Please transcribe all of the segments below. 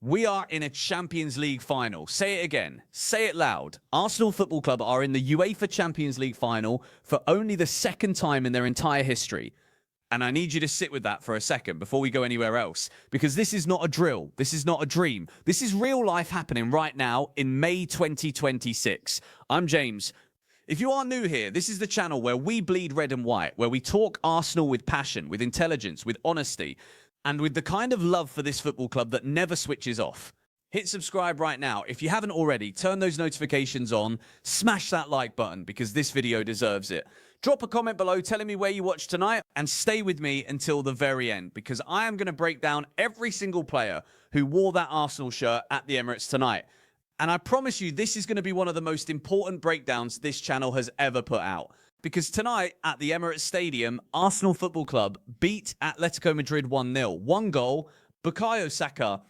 We are in a Champions League final. Say it again. Say it loud. Arsenal Football Club are in the UEFA Champions League final for only the second time in their entire history. And I need you to sit with that for a second before we go anywhere else. Because this is not a drill. This is not a dream. This is real life happening right now in May 2026. I'm James. If you are new here, this is the channel where we bleed red and white, where we talk Arsenal with passion, with intelligence, with honesty, and with the kind of love for this football club that never switches off. Hit subscribe right now. If you haven't already, turn those notifications on, smash that like button because this video deserves it. Drop a comment below telling me where you watched tonight and stay with me until the very end because I am going to break down every single player who wore that Arsenal shirt at the Emirates tonight. And I promise you, this is going to be one of the most important breakdowns this channel has ever put out. Because tonight at the Emirates Stadium, Arsenal Football Club beat Atletico Madrid 1-0. One goal, Bukayo Saka,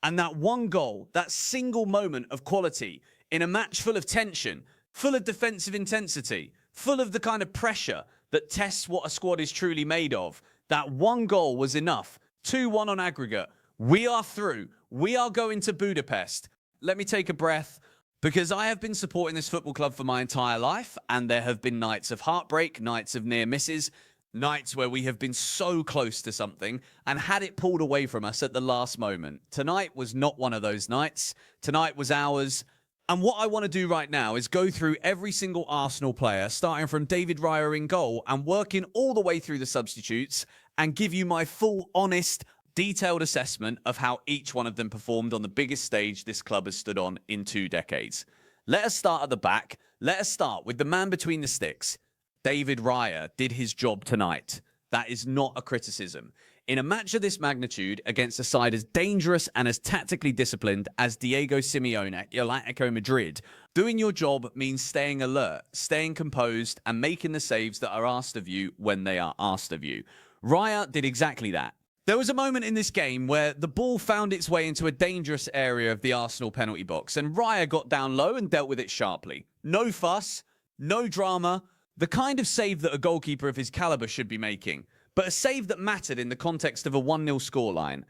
and that one goal, that single moment of quality in a match full of tension, full of defensive intensity, full of the kind of pressure that tests what a squad is truly made of. That one goal was enough. 2-1 on aggregate. We are through. We are going to Budapest. Let me take a breath. Because I have been supporting this football club for my entire life, and there have been nights of heartbreak, nights of near misses, nights where we have been so close to something and had it pulled away from us at the last moment. Tonight was not one of those nights. Tonight was ours. And what I want to do right now is go through every single Arsenal player, starting from David Raya in goal and working all the way through the substitutes and give you my full, honest, detailed assessment of how each one of them performed on the biggest stage this club has stood on in 2 decades. Let us start at the back. Let us start with the man between the sticks. David Raya did his job tonight. That is not a criticism. In a match of this magnitude against a side as dangerous and as tactically disciplined as Diego Simeone at Atletico Madrid, doing your job means staying alert, staying composed, and making the saves that are asked of you when they are asked of you. Raya did exactly that. There was a moment in this game where the ball found its way into a dangerous area of the Arsenal penalty box, and Raya got down low and dealt with it sharply. No fuss, no drama, the kind of save that a goalkeeper of his caliber should be making, but a save that mattered in the context of a 1-0 scoreline.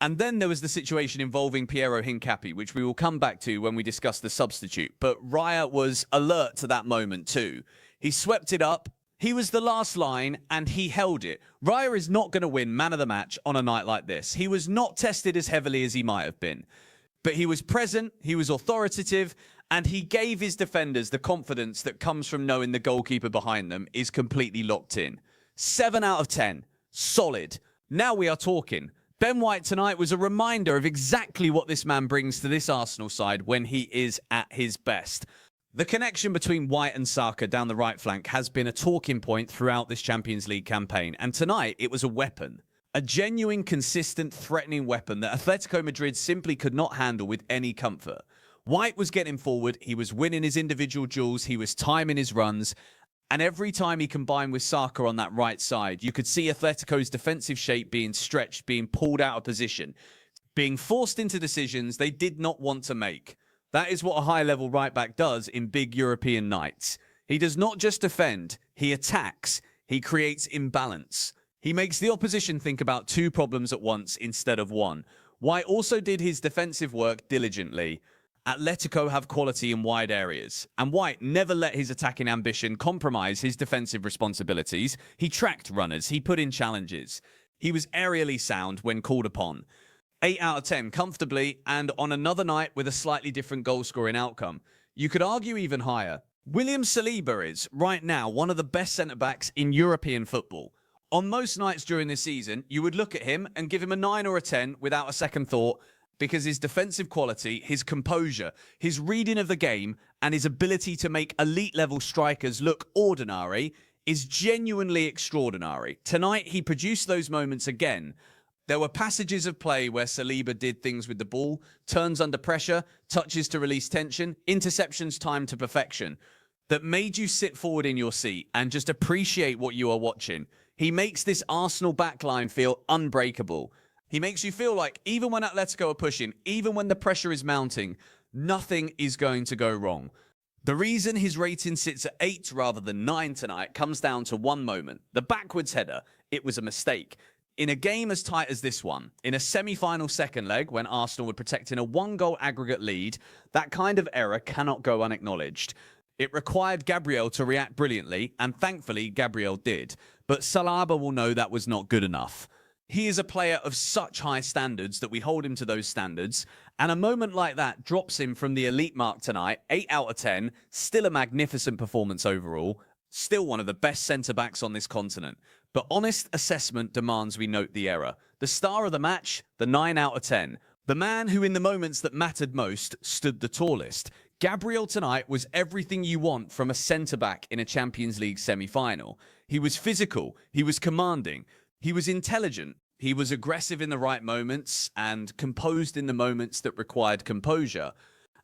And then there was the situation involving Piero Hincapié, which we will come back to when we discuss the substitute, but Raya was alert to that moment too. He swept it up. He was the last line, and he held it. Raya is not going to win man of the match on a night like this. He was not tested as heavily as he might have been. But he was present, he was authoritative, and he gave his defenders the confidence that comes from knowing the goalkeeper behind them is completely locked in. 7 out of 10. Solid. Now we are talking. Ben White tonight was a reminder of exactly what this man brings to this Arsenal side when he is at his best. The connection between White and Saka down the right flank has been a talking point throughout this Champions League campaign, and tonight it was a weapon. A genuine, consistent, threatening weapon that Atletico Madrid simply could not handle with any comfort. White was getting forward, he was winning his individual duels, he was timing his runs, and every time he combined with Saka on that right side, you could see Atletico's defensive shape being stretched, being pulled out of position, being forced into decisions they did not want to make. That is what a high-level right-back does in big European nights. He does not just defend, he attacks, he creates imbalance. He makes the opposition think about 2 problems at once instead of 1. White also did his defensive work diligently. Atletico have quality in wide areas, and White never let his attacking ambition compromise his defensive responsibilities. He tracked runners, he put in challenges. He was aerially sound when called upon. 8 out of 10 comfortably, and on another night with a slightly different goal-scoring outcome. You could argue even higher. William Saliba is, right now, one of the best centre-backs in European football. On most nights during this season, you would look at him and give him a 9 or a 10 without a second thought because his defensive quality, his composure, his reading of the game, and his ability to make elite-level strikers look ordinary is genuinely extraordinary. Tonight, he produced those moments again. There were passages of play where Saliba did things with the ball, turns under pressure, touches to release tension, interceptions timed to perfection, that made you sit forward in your seat and just appreciate what you are watching. He makes this Arsenal backline feel unbreakable. He makes you feel like even when Atletico are pushing, even when the pressure is mounting, nothing is going to go wrong. The reason his rating sits at 8 rather than 9 tonight comes down to one moment. The backwards header, it was a mistake. In a game as tight as this one, in a semi-final second leg when Arsenal were protecting a one-goal aggregate lead, that kind of error cannot go unacknowledged. It required Gabriel to react brilliantly, and thankfully Gabriel did. But Salaba will know that was not good enough. He is a player of such high standards that we hold him to those standards, and a moment like that drops him from the elite mark tonight, 8 out of 10, still a magnificent performance overall, still one of the best centre-backs on this continent. But honest assessment demands we note the error. The star of the match, the 9 out of 10. The man who in the moments that mattered most stood the tallest. Gabriel tonight was everything you want from a centre-back in a Champions League semi-final. He was physical, he was commanding, he was intelligent, he was aggressive in the right moments and composed in the moments that required composure.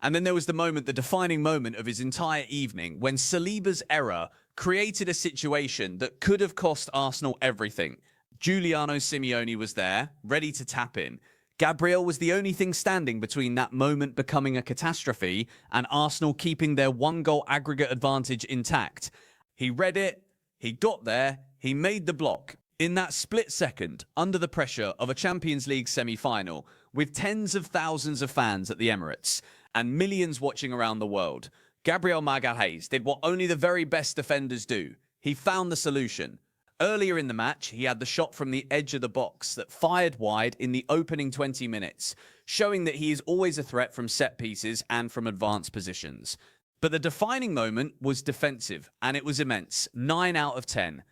And then there was the moment, the defining moment of his entire evening, when Saliba's error created a situation that could have cost Arsenal everything. Giuliano Simeone was there, ready to tap in. Gabriel was the only thing standing between that moment becoming a catastrophe and Arsenal keeping their one-goal aggregate advantage intact. He read it, he got there, he made the block. In that split second, under the pressure of a Champions League semi-final, with tens of thousands of fans at the Emirates and millions watching around the world, Gabriel Magalhaes did what only the very best defenders do. He found the solution. Earlier in the match, he had the shot from the edge of the box that fired wide in the opening 20 minutes, showing that he is always a threat from set pieces and from advanced positions. But the defining moment was defensive, and it was immense. 9 out of 10.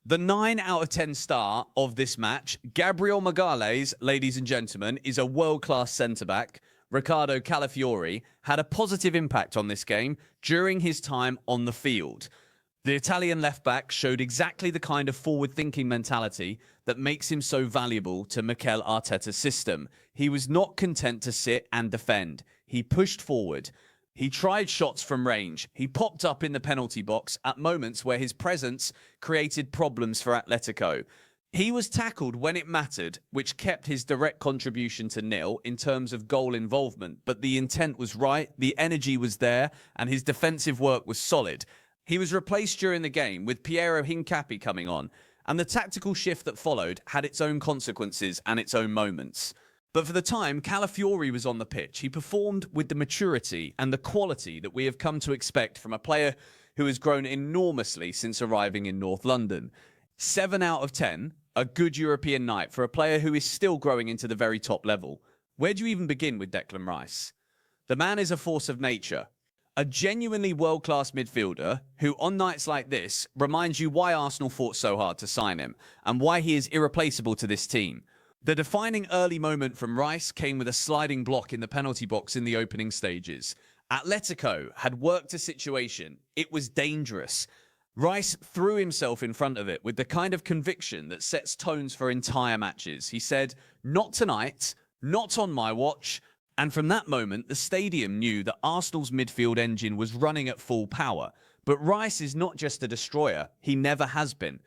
The 9 out of 10 star of this match, Gabriel Magalhaes, ladies and gentlemen, is a world-class centre-back. Riccardo Calafiori had a positive impact on this game during his time on the field. The Italian left-back showed exactly the kind of forward-thinking mentality that makes him so valuable to Mikel Arteta's system. He was not content to sit and defend. He pushed forward. He tried shots from range. He popped up in the penalty box at moments where his presence created problems for Atletico. He was tackled when it mattered, which kept his direct contribution to nil in terms of goal involvement. But the intent was right, the energy was there, and his defensive work was solid. He was replaced during the game with Piero Hincapié coming on, and the tactical shift that followed had its own consequences and its own moments. But for the time Calafiori was on the pitch, he performed with the maturity and the quality that we have come to expect from a player who has grown enormously since arriving in North London. 7 out of 10, a good European night for a player who is still growing into the very top level. Where do you even begin with Declan Rice? The man is a force of nature. A genuinely world-class midfielder who, on nights like this, reminds you why Arsenal fought so hard to sign him and why he is irreplaceable to this team. The defining early moment from Rice came with a sliding block in the penalty box in the opening stages. Atletico had worked a situation. It was dangerous. Rice threw himself in front of it with the kind of conviction that sets tones for entire matches. He said, "Not tonight, not on my watch." And from that moment, the stadium knew that Arsenal's midfield engine was running at full power. But Rice is not just a destroyer. He never has been.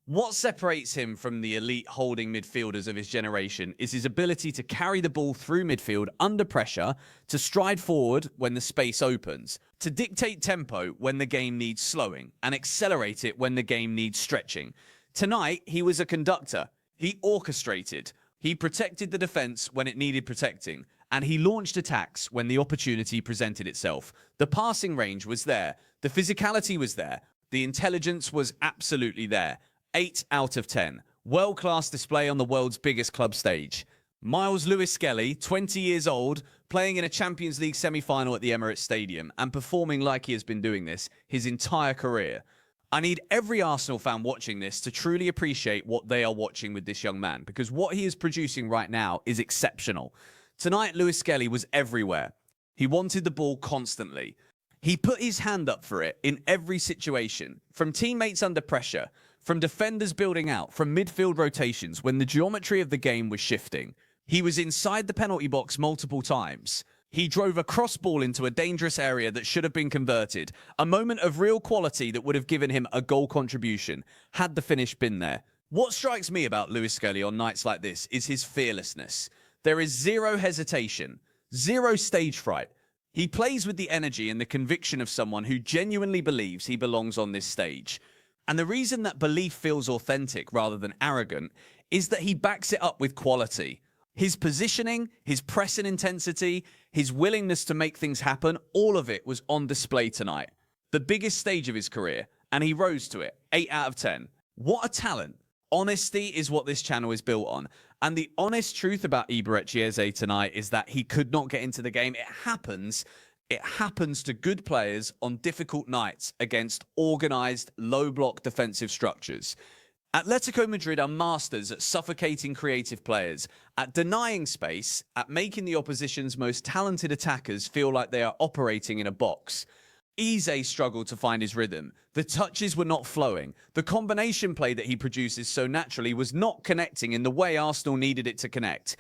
What separates him from the elite holding midfielders of his generation is his ability to carry the ball through midfield under pressure, to stride forward when the space opens, to dictate tempo when the game needs slowing, and accelerate it when the game needs stretching. Tonight, he was a conductor. He orchestrated. He protected the defense when it needed protecting. And he launched attacks when the opportunity presented itself. The passing range was there. The physicality was there. The intelligence was absolutely there. 8 out of 10. World-class display on the world's biggest club stage. Miles Lewis-Skelly, 20 years old, playing in a Champions League semi-final at the Emirates Stadium and performing like he has been doing this his entire career. I need every Arsenal fan watching this to truly appreciate what they are watching with this young man, because what he is producing right now is exceptional. Tonight, Lewis-Skelly was everywhere. He wanted the ball constantly. He put his hand up for it in every situation, from teammates under pressure, from defenders building out, from midfield rotations when the geometry of the game was shifting. He was inside the penalty box multiple times. He drove a cross ball into a dangerous area that should have been converted, a moment of real quality that would have given him a goal contribution, had the finish been there. What strikes me about Lewis-Skelly on nights like this is his fearlessness. There is zero hesitation, zero stage fright. He plays with the energy and the conviction of someone who genuinely believes he belongs on this stage. And the reason that belief feels authentic rather than arrogant is that he backs it up with quality. His positioning, his pressing intensity, his willingness to make things happen, all of it was on display tonight. The biggest stage of his career, and he rose to it. 8 out of 10. What a talent. Honesty is what this channel is built on. And the honest truth about Eberechi Eze tonight is that he could not get into the game. It happens. It happens to good players on difficult nights against organised, low-block defensive structures. Atletico Madrid are masters at suffocating creative players, at denying space, at making the opposition's most talented attackers feel like they are operating in a box. Eze struggled to find his rhythm. The touches were not flowing. The combination play that he produces so naturally was not connecting in the way Arsenal needed it to connect.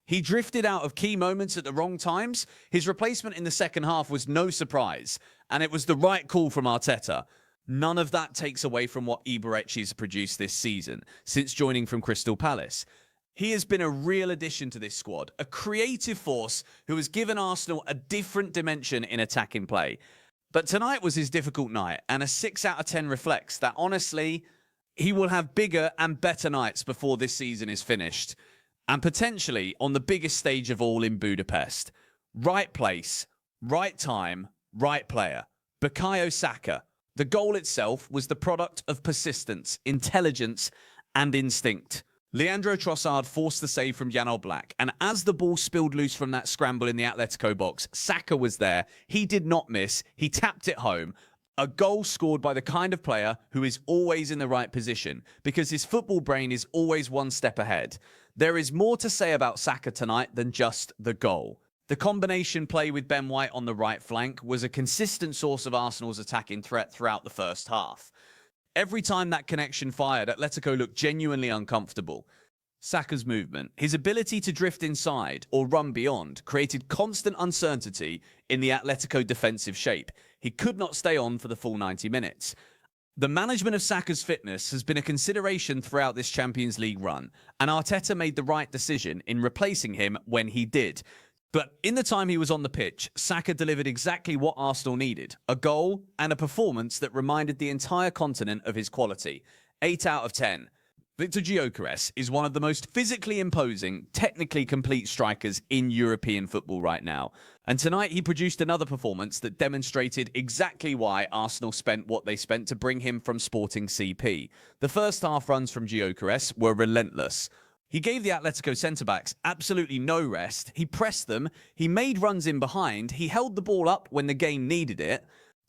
He drifted out of key moments at the wrong times. His replacement in the second half was no surprise, and it was the right call from Arteta. None of that takes away from what Eberechi has produced this season, since joining from Crystal Palace. He has been a real addition to this squad, a creative force who has given Arsenal a different dimension in attacking play. But tonight was his difficult night, and a 6 out of 10 reflects that, honestly, he will have bigger and better nights before this season is finished. And potentially on the biggest stage of all in Budapest. Right place, right time, right player. Bukayo Saka. The goal itself was the product of persistence, intelligence, and instinct. Leandro Trossard forced the save from Jan Oblak, and as the ball spilled loose from that scramble in the Atletico box, Saka was there. He did not miss. He tapped it home. A goal scored by the kind of player who is always in the right position, because his football brain is always one step ahead. There is more to say about Saka tonight than just the goal. The combination play with Ben White on the right flank was a consistent source of Arsenal's attacking threat throughout the first half. Every time that connection fired, Atletico looked genuinely uncomfortable. Saka's movement, his ability to drift inside or run beyond, created constant uncertainty in the Atletico defensive shape. He could not stay on for the full 90 minutes. The management of Saka's fitness has been a consideration throughout this Champions League run, and Arteta made the right decision in replacing him when he did. But in the time he was on the pitch, Saka delivered exactly what Arsenal needed, a goal and a performance that reminded the entire continent of his quality. 8 out of 10. Victor Gyökeres is one of the most physically imposing, technically complete strikers in European football right now. And tonight he produced another performance that demonstrated exactly why Arsenal spent what they spent to bring him from Sporting CP. The first half runs from Gyökeres were relentless. He gave the Atletico centre-backs absolutely no rest. He pressed them. He made runs in behind. He held the ball up when the game needed it.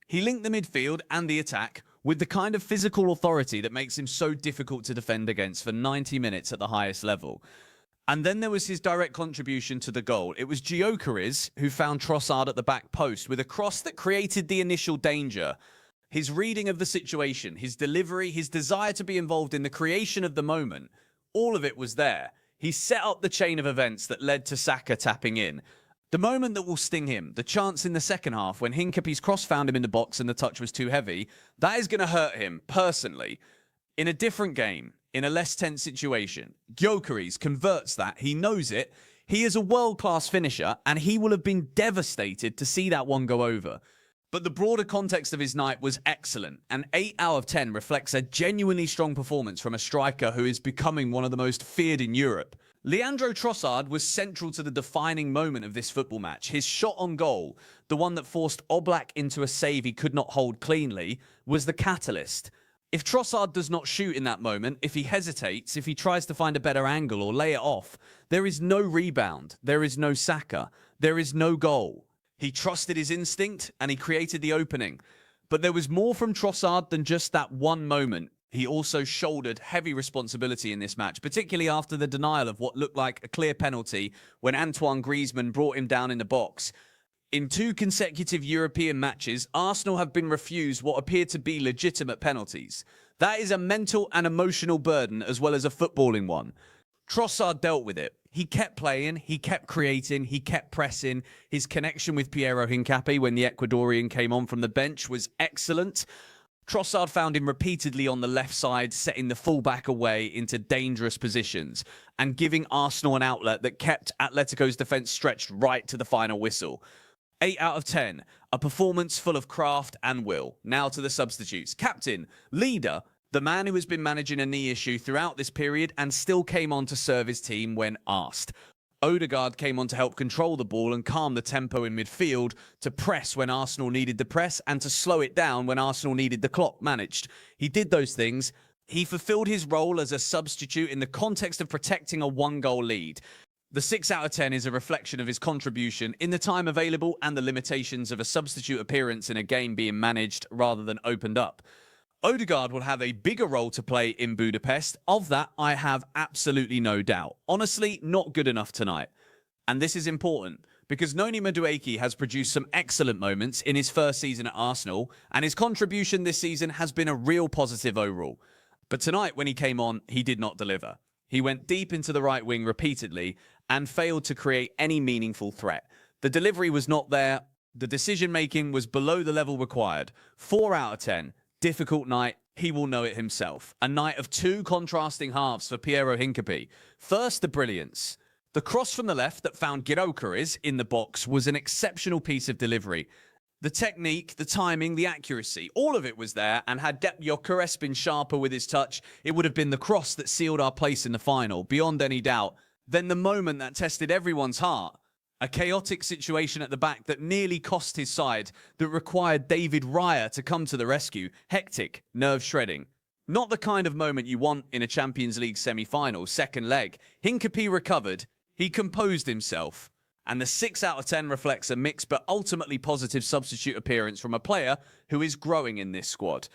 He linked the midfield and the attack with the kind of physical authority that makes him so difficult to defend against for 90 minutes at the highest level. And then there was his direct contribution to the goal. It was Gyökeres who found Trossard at the back post with a cross that created the initial danger. His reading of the situation, his delivery, his desire to be involved in the creation of the moment, all of it was there. He set up the chain of events that led to Saka tapping in. The moment that will sting him, the chance in the second half when Hincapié's cross found him in the box and the touch was too heavy, that is going to hurt him, personally. In a different game, in a less tense situation, Gyökeres converts that. He knows it. He is a world-class finisher, and he will have been devastated to see that one go over. But the broader context of his night was excellent, and 8 out of 10 reflects a genuinely strong performance from a striker who is becoming one of the most feared in Europe. Leandro Trossard was central to the defining moment of this football match. His shot on goal, the one that forced Oblak into a save he could not hold cleanly, was the catalyst. If Trossard does not shoot in that moment, if he hesitates, if he tries to find a better angle or lay it off, there is no rebound, there is no Saka, there is no goal. He trusted his instinct and he created the opening. But there was more from Trossard than just that one moment. He also shouldered heavy responsibility in this match, particularly after the denial of what looked like a clear penalty when Antoine Griezmann brought him down in the box. In 2 consecutive European matches, Arsenal have been refused what appeared to be legitimate penalties. That is a mental and emotional burden as well as a footballing one. Trossard dealt with it. He kept playing, he kept creating, he kept pressing. His connection with Piero Hincapié when the Ecuadorian came on from the bench was excellent. Trossard found him repeatedly on the left side, setting the fullback away into dangerous positions and giving Arsenal an outlet that kept Atletico's defence stretched right to the final whistle. 8 out of 10, a performance full of craft and will. Now to the substitutes. Captain, leader, The man who has been managing a knee issue throughout this period and still came on to serve his team when asked. Odegaard came on to help control the ball and calm the tempo in midfield, to press when Arsenal needed the press and to slow it down when Arsenal needed the clock managed. He did those things. He fulfilled his role as a substitute in the context of protecting a one-goal lead. The 6 out of 10 is a reflection of his contribution in the time available and the limitations of a substitute appearance in a game being managed rather than opened up. Odegaard will have a bigger role to play in Budapest. Of that, I have absolutely no doubt. Honestly, not good enough tonight. And this is important because Noni Madueke has produced some excellent moments in his first season at Arsenal, and his contribution this season has been a real positive overall. But tonight, when he came on, he did not deliver. He went deep into the right wing repeatedly and failed to create any meaningful threat. The delivery was not there. The decision-making was below the level required. 4 out of 10. Difficult night. He will know it himself. A night of 2 contrasting halves for Piero Hincapié. First, the brilliance. The cross from the left that found Gyökeres in the box was an exceptional piece of delivery. The technique, the timing, the accuracy, all of it was there, and had Gyökeres been sharper with his touch, it would have been the cross that sealed our place in the final, beyond any doubt. Then the moment that tested everyone's heart. A chaotic situation at the back that nearly cost his side, that required David Raya to come to the rescue. Hectic, nerve-shredding. Not the kind of moment you want in a Champions League semi-final, second leg. Hincapié recovered, he composed himself, and the 6 out of 10 reflects a mixed but ultimately positive substitute appearance from a player who is growing in this squad.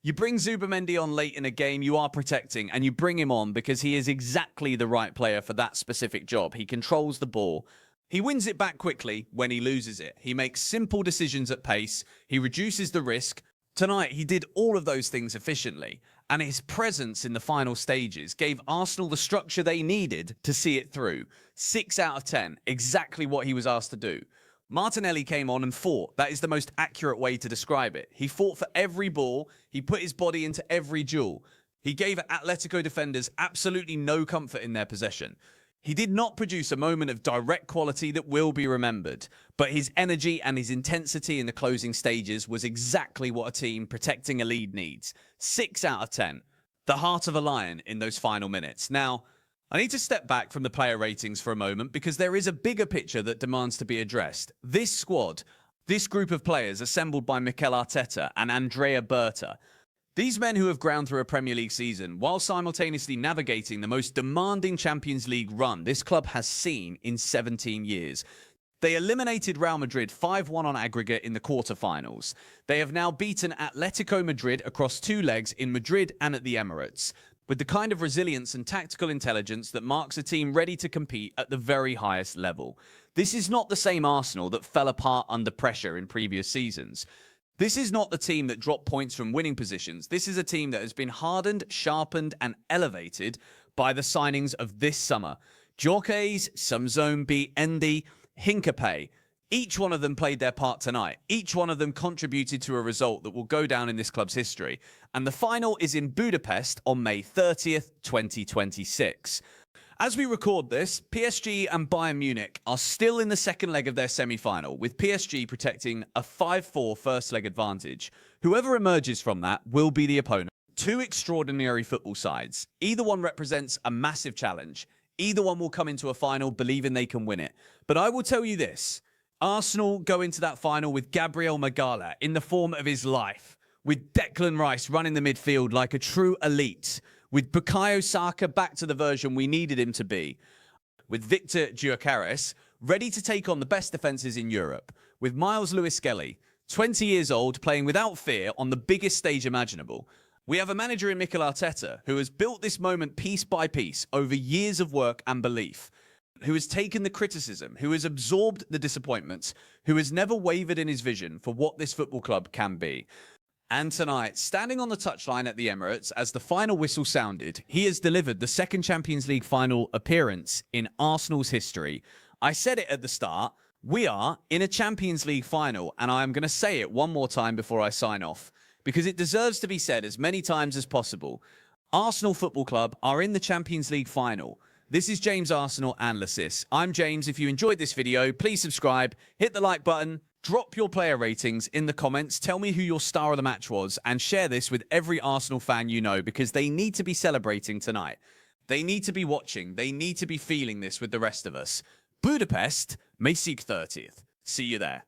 You bring Zubimendi on late in a game you are protecting, and you bring him on because he is exactly the right player for that specific job. He controls the ball. He wins it back quickly when he loses it. He makes simple decisions at pace. He reduces the risk. Tonight, he did all of those things efficiently, and his presence in the final stages gave Arsenal the structure they needed to see it through. 6 out of 10, exactly what he was asked to do. Martinelli came on and fought. That is the most accurate way to describe it. He fought for every ball. He put his body into every duel. He gave Atletico defenders absolutely no comfort in their possession. He did not produce a moment of direct quality that will be remembered, but his energy and his intensity in the closing stages was exactly what a team protecting a lead needs. 6 out of 10. The heart of a lion in those final minutes. Now, I need to step back from the player ratings for a moment because there is a bigger picture that demands to be addressed. This squad, this group of players assembled by Mikel Arteta and Andrea Berta, these men who have ground through a Premier League season while simultaneously navigating the most demanding Champions League run this club has seen in 17 years. They eliminated Real Madrid 5-1 on aggregate in the quarter-finals. They have now beaten Atletico Madrid across 2 legs in Madrid and at the Emirates, with the kind of resilience and tactical intelligence that marks a team ready to compete at the very highest level. This is not the same Arsenal that fell apart under pressure in previous seasons. This is not the team that dropped points from winning positions. This is a team that has been hardened, sharpened, and elevated by the signings of this summer. Gyökeres, Samzombi, Endi, Hincapié. Each one of them played their part tonight. Each one of them contributed to a result that will go down in this club's history. And the final is in Budapest on May 30th, 2026. As we record this, PSG and Bayern Munich are still in the second leg of their semi-final, with PSG protecting a 5-4 first leg advantage. Whoever emerges from that will be the opponent. 2 extraordinary football sides. Either one represents a massive challenge. Either one will come into a final believing they can win it. But I will tell you this. Arsenal go into that final with Gabriel Magala in the form of his life, with Declan Rice running the midfield like a true elite, with Bukayo Saka back to the version we needed him to be, with Victor Gyökeres ready to take on the best defences in Europe, with Miles Lewis-Skelly, 20 years old, playing without fear on the biggest stage imaginable. We have a manager in Mikel Arteta who has built this moment piece by piece over years of work and belief, who has taken the criticism, who has absorbed the disappointments, who has never wavered in his vision for what this football club can be. And tonight, standing on the touchline at the Emirates as the final whistle sounded, he has delivered the second Champions League final appearance in Arsenal's history. I said it at the start, we are in a Champions League final, and I am going to say it one more time before I sign off, because it deserves to be said as many times as possible. Arsenal Football Club are in the Champions League final. This is James Arsenal Analysis. I'm James. If you enjoyed this video, please subscribe, hit the like button, Drop your player ratings in the comments. Tell me who your star of the match was and share this with every Arsenal fan you know because they need to be celebrating tonight. They need to be watching. They need to be feeling this with the rest of us. Budapest may seek 30th. See you there.